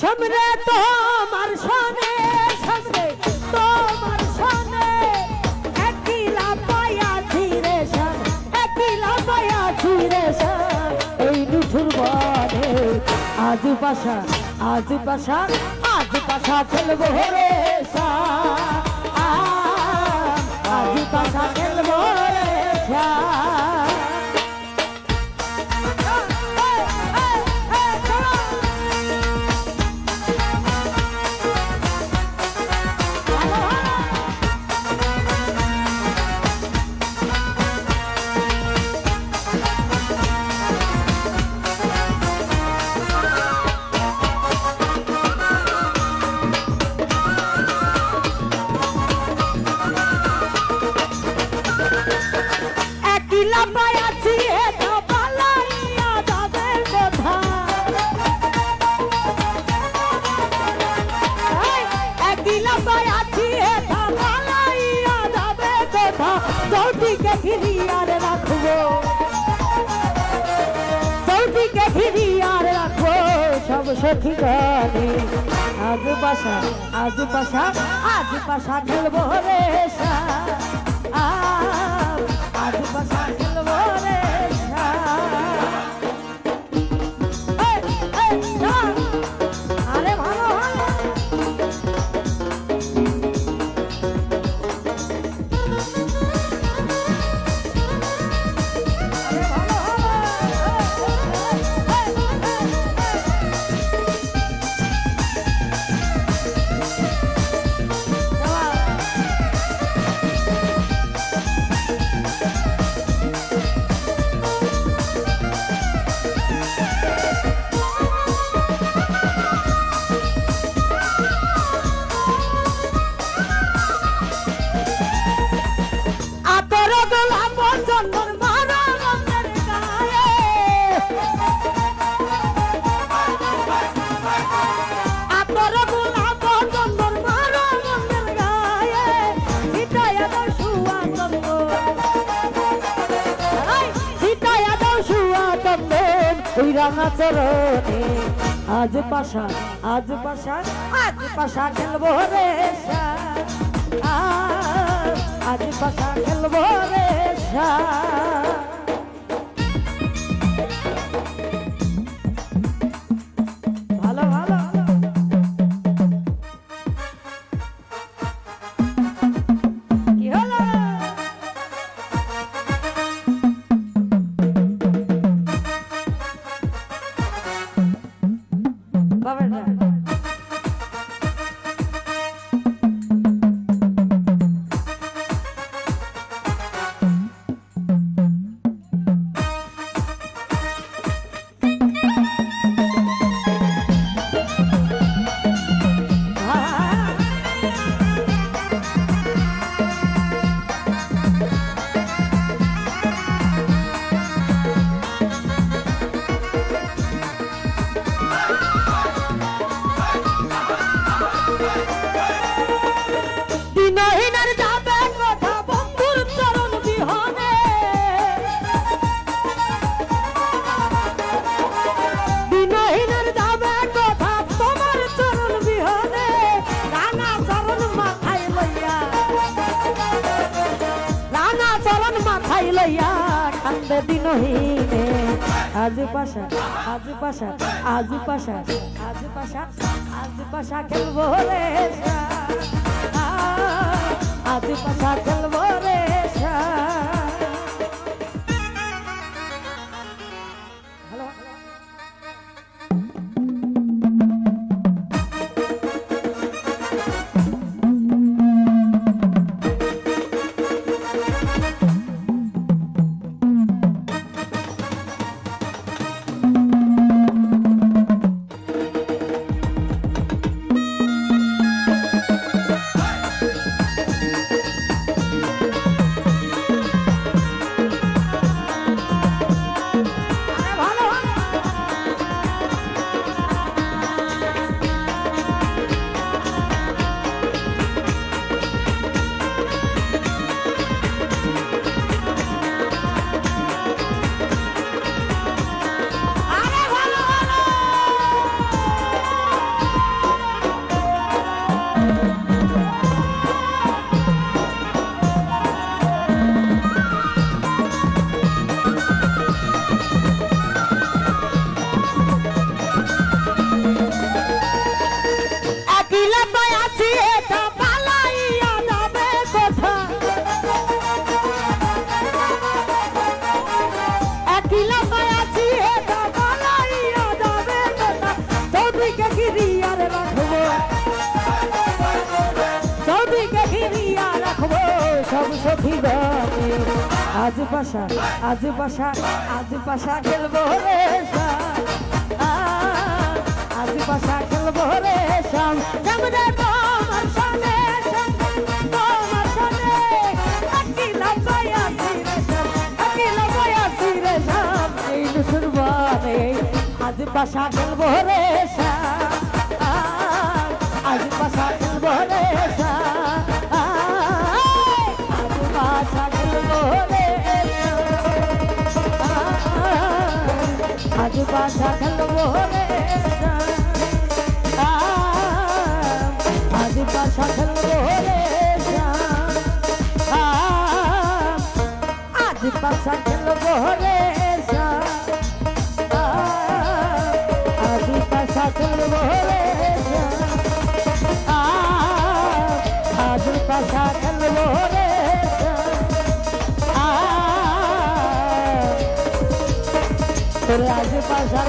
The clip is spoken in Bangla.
সামনে তোমার সনে সামনে তোমার সনে একলা পায়া ছিরে শান একলা পায়া ছিরে শান এই নিঠুর বনে আজ পাশা আজ পাশা আজ পাশা খেলবো রে শান আজ পাশা খেলবো রে শান চৌটিকে ফিরিয়ার রাখবো চৌটিকে ফিরিয়ার রাখবো সব সখী গানে আজ পাশা আজ পাশা আজ পাশা খেলবো রে আজ পাশা খেলবো রে আরে ভালো রাঙা চরণে আজ পাশা আজ পাশা আজ পাশা খেলবো রে আজ পাশা খেলবো রে ভালো ভালো কি হলো দিনহীনে আজ পাশা আজ পাশা আজ পাশা আজ পাশা আজ পাশা খেলবো রে আজ পাশা খেলবো রে চৌদিকে ঘিরিয়া রাখবো চৌদিকে ঘিরিয়া রাখবো সব সখী গানে আজ বাসা আজ বাসা আজ বাসা খেলবো রে আজ বাসা খেলবো রে শ্যাম শ্যাম রে তোমার সামনে তোমার সামনে আকিলা বয়াসি রে শ্যাম আকিলা বয়াসি রে শ্যাম এই দুসুরবানে আজ বাসা খেলবো রে শ্যাম আজ বাসা খেলবো রে শ্যাম আজ বাসা খেলবো রে আজ বাসা খেলবো রে আজ বাসা খেলবো রে আজ বাসা খেলবো রে আজ বাসা খেলবো রে আজ বাসা খেলবো রে আজ বাসা